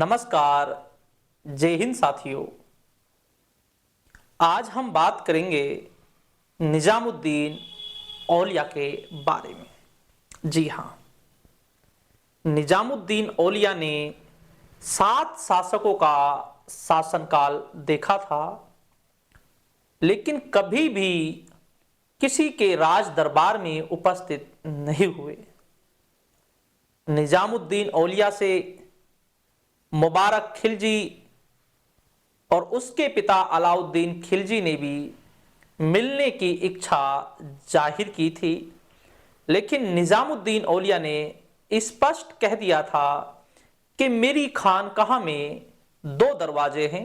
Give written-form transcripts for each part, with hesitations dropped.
नमस्कार। जय हिंद साथियों। आज हम बात करेंगे निजामुद्दीन औलिया के बारे में। जी हाँ, निजामुद्दीन औलिया ने 7 शासकों का शासनकाल देखा था, लेकिन कभी भी किसी के राज दरबार में उपस्थित नहीं हुए। निजामुद्दीन औलिया से मुबारक खिलजी और उसके पिता अलाउद्दीन खिलजी ने भी मिलने की इच्छा जाहिर की थी, लेकिन निजामुद्दीन औलिया ने स्पष्ट कह दिया था कि मेरी खानकाह में 2 दरवाजे हैं।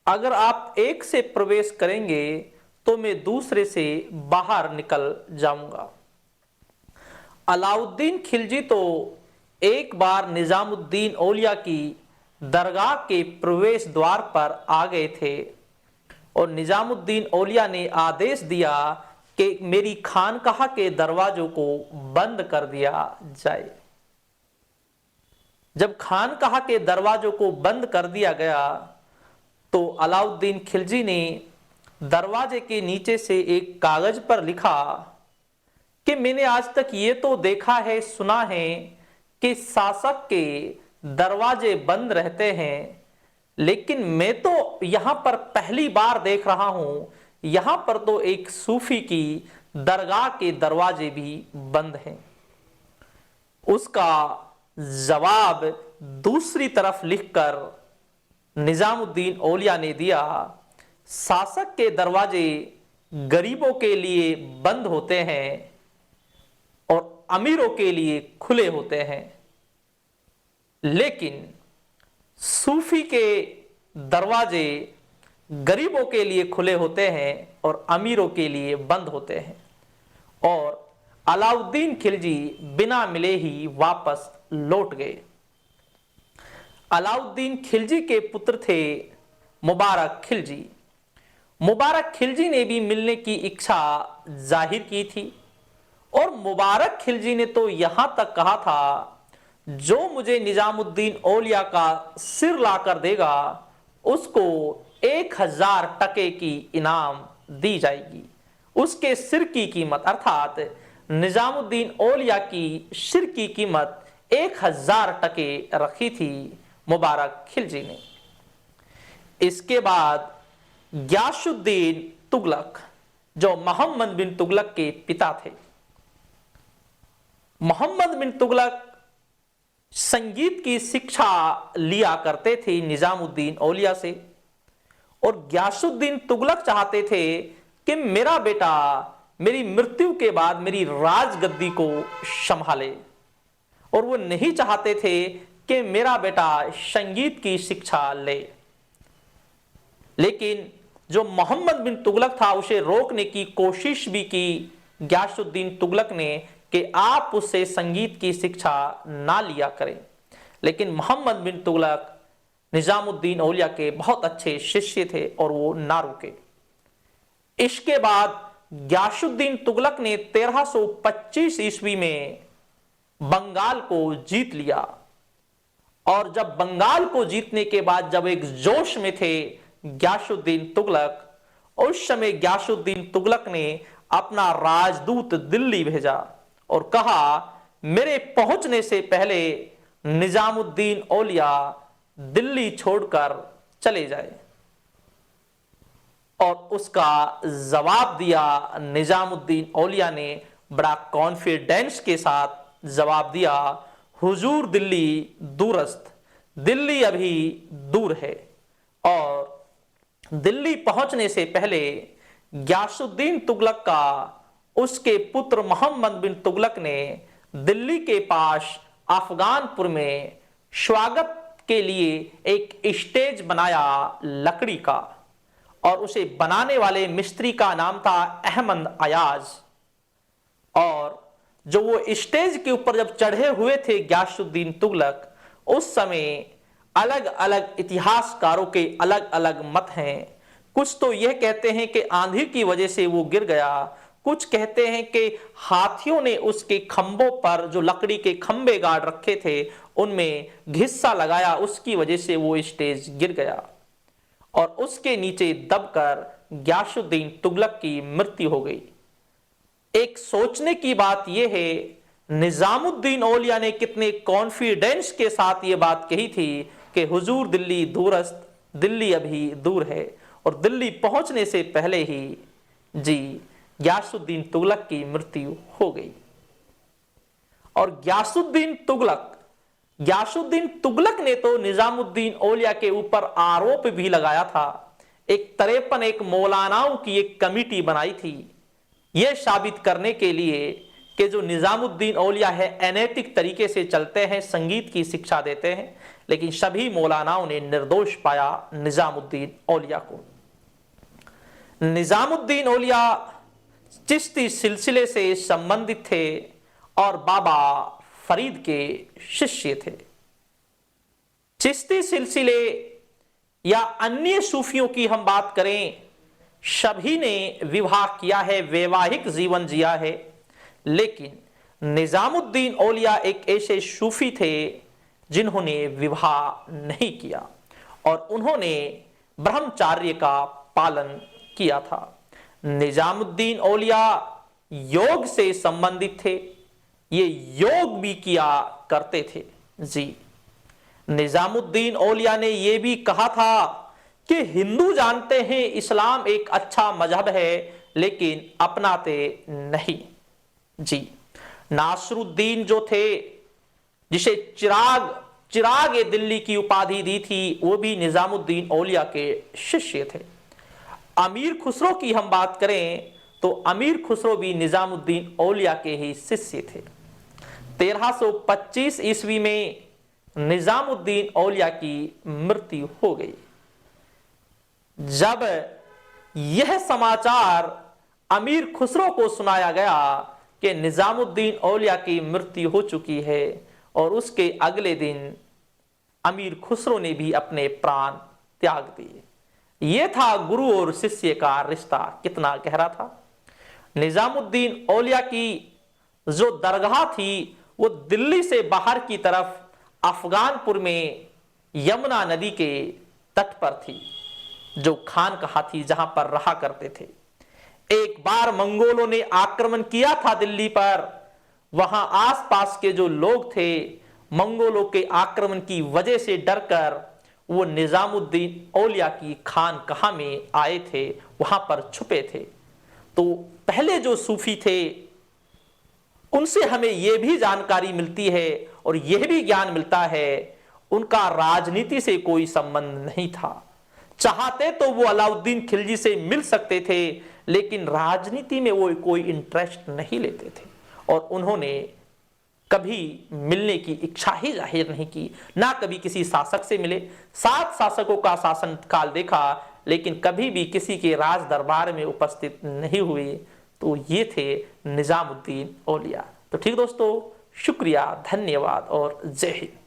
अगर आप एक से प्रवेश करेंगे तो मैं दूसरे से बाहर निकल जाऊंगा। अलाउद्दीन खिलजी तो एक बार निजामुद्दीन औलिया की दरगाह के प्रवेश द्वार पर आ गए थे और निजामुद्दीन औलिया ने आदेश दिया कि मेरी खानकाह के दरवाजों को बंद कर दिया जाए। जब खानकाह के दरवाजों को बंद कर दिया गया तो अलाउद्दीन खिलजी ने दरवाजे के नीचे से एक कागज पर लिखा कि मैंने आज तक ये तो देखा है, सुना है कि शासक के दरवाजे बंद रहते हैं, लेकिन मैं तो यहां पर पहली बार देख रहा हूं, यहां पर तो एक सूफी की दरगाह के दरवाजे भी बंद हैं। उसका जवाब दूसरी तरफ लिखकर निजामुद्दीन औलिया ने दिया, शासक के दरवाजे गरीबों के लिए बंद होते हैं और अमीरों के लिए खुले होते हैं, लेकिन सूफी के दरवाजे गरीबों के लिए खुले होते हैं और अमीरों के लिए बंद होते हैं। और अलाउद्दीन खिलजी बिना मिले ही वापस लौट गए। अलाउद्दीन खिलजी के पुत्र थे मुबारक खिलजी। मुबारक खिलजी ने भी मिलने की इच्छा जाहिर की थी और मुबारक खिलजी ने तो यहां तक कहा था, जो मुझे निजामुद्दीन औलिया का सिर लाकर देगा उसको 1000 टके की इनाम दी जाएगी। उसके सिर की कीमत अर्थात निजामुद्दीन औलिया की सिर की कीमत 1000 टके रखी थी मुबारक खिलजी ने। इसके बाद गियासुद्दीन तुगलक, जो मोहम्मद बिन तुगलक के पिता थे, मोहम्मद बिन तुगलक संगीत की शिक्षा लिया करते थे निजामुद्दीन औलिया से और गियासुद्दीन तुगलक चाहते थे कि मेरा बेटा मेरी मृत्यु के बाद मेरी राजगद्दी को संभाले और वो नहीं चाहते थे कि मेरा बेटा संगीत की शिक्षा ले। लेकिन जो मोहम्मद बिन तुगलक था उसे रोकने की कोशिश भी की गियासुद्दीन तुगलक ने कि आप उससे संगीत की शिक्षा ना लिया करें, लेकिन मोहम्मद बिन तुगलक निजामुद्दीन औलिया के बहुत अच्छे शिष्य थे और वो ना रुके। इसके बाद गियासुद्दीन तुगलक ने 1325 ईस्वी में बंगाल को जीत लिया और जब बंगाल को जीतने के बाद जब एक जोश में थे गियासुद्दीन तुगलक, उस समय गियासुद्दीन तुगलक ने अपना राजदूत दिल्ली भेजा और कहा, मेरे पहुंचने से पहले निजामुद्दीन औलिया दिल्ली छोड़कर चले जाए। और उसका जवाब दिया निजामुद्दीन औलिया ने बड़ा कॉन्फिडेंस के साथ जवाब दिया, हुजूर दिल्ली दूरस्थ, दिल्ली अभी दूर है। और दिल्ली पहुंचने से पहले गियासुद्दीन तुगलक का उसके पुत्र मोहम्मद बिन तुगलक ने दिल्ली के पास अफगानपुर में स्वागत के लिए एक स्टेज बनाया लकड़ी का और उसे बनाने वाले मिस्त्री का नाम था अहमद अयाज। और जो वो स्टेज के ऊपर जब चढ़े हुए थे गियासुद्दीन तुगलक, उस समय अलग अलग इतिहासकारों के अलग अलग मत हैं। कुछ तो यह कहते हैं कि आंधी की वजह से वो गिर गया, कुछ कहते हैं कि हाथियों ने उसके खंभों पर जो लकड़ी के खंभे गाड़ रखे थे उनमें घिस्सा लगाया, उसकी वजह से वो स्टेज गिर गया और उसके नीचे दबकर गियासुद्दीन तुगलक की मृत्यु हो गई। एक सोचने की बात यह है, निजामुद्दीन औलिया ने कितने कॉन्फिडेंस के साथ यह बात कही थी कि हुजूर दिल्ली दूरस्थ, दिल्ली अभी दूर है, और दिल्ली पहुंचने से पहले ही जी गियासुद्दीन तुगलक की मृत्यु हो गई। और गियासुद्दीन तुगलक ने तो निजामुद्दीन औलिया के ऊपर आरोप भी लगाया था। एक 53 मौलानाओं की एक कमिटी बनाई थी यह साबित करने के लिए कि जो निजामुद्दीन औलिया है अनैतिक तरीके से चलते हैं, संगीत की शिक्षा देते हैं, लेकिन सभी मौलानाओं ने निर्दोष पाया निजामुद्दीन औलिया को। निजामुद्दीन औलिया चिश्ती सिलसिले से संबंधित थे और बाबा फरीद के शिष्य थे। चिश्ती सिलसिले या अन्य सूफियों की हम बात करें, सभी ने विवाह किया है, वैवाहिक जीवन जिया है, लेकिन निजामुद्दीन औलिया एक ऐसे सूफी थे जिन्होंने विवाह नहीं किया और उन्होंने ब्रह्मचार्य का पालन किया था। निजामुद्दीन औलिया योग से संबंधित थे, ये योग भी किया करते थे जी। निजामुद्दीन औलिया ने यह भी कहा था कि हिंदू जानते हैं इस्लाम एक अच्छा मजहब है लेकिन अपनाते नहीं जी। नासरुद्दीन जो थे, जिसे चिराग ए दिल्ली की उपाधि दी थी, वो भी निजामुद्दीन औलिया के शिष्य थे। अमीर खुसरो की हम बात करें तो अमीर खुसरो भी निजामुद्दीन औलिया के ही शिष्य थे। 1325 ईस्वी में निजामुद्दीन औलिया की मृत्यु हो गई। जब यह समाचार अमीर खुसरो को सुनाया गया कि निजामुद्दीन औलिया की मृत्यु हो चुकी है, और उसके अगले दिन अमीर खुसरो ने भी अपने प्राण त्याग दिए। यह था गुरु और शिष्य का रिश्ता कितना गहरा था। निजामुद्दीन औलिया की जो दरगाह थी वो दिल्ली से बाहर की तरफ अफगानपुर में यमुना नदी के तट पर थी, जो खानकाह थी जहां पर रहा करते थे। एक बार मंगोलों ने आक्रमण किया था दिल्ली पर, वहां आसपास के जो लोग थे मंगोलों के आक्रमण की वजह से डरकर वो निजामुद्दीन औलिया की खानकाह में आए थे, वहां पर छुपे थे। तो पहले जो सूफी थे उनसे हमें यह भी जानकारी मिलती है और यह भी ज्ञान मिलता है उनका राजनीति से कोई संबंध नहीं था। चाहते तो वो अलाउद्दीन खिलजी से मिल सकते थे, लेकिन राजनीति में वो कोई इंटरेस्ट नहीं लेते थे और उन्होंने कभी मिलने की इच्छा ही जाहिर नहीं की, ना कभी किसी शासक से मिले। 7 शासकों का शासन काल देखा, लेकिन कभी भी किसी के राज दरबार में उपस्थित नहीं हुए। तो ये थे निजामुद्दीन औलिया। तो ठीक दोस्तों, शुक्रिया, धन्यवाद और जय हिंद।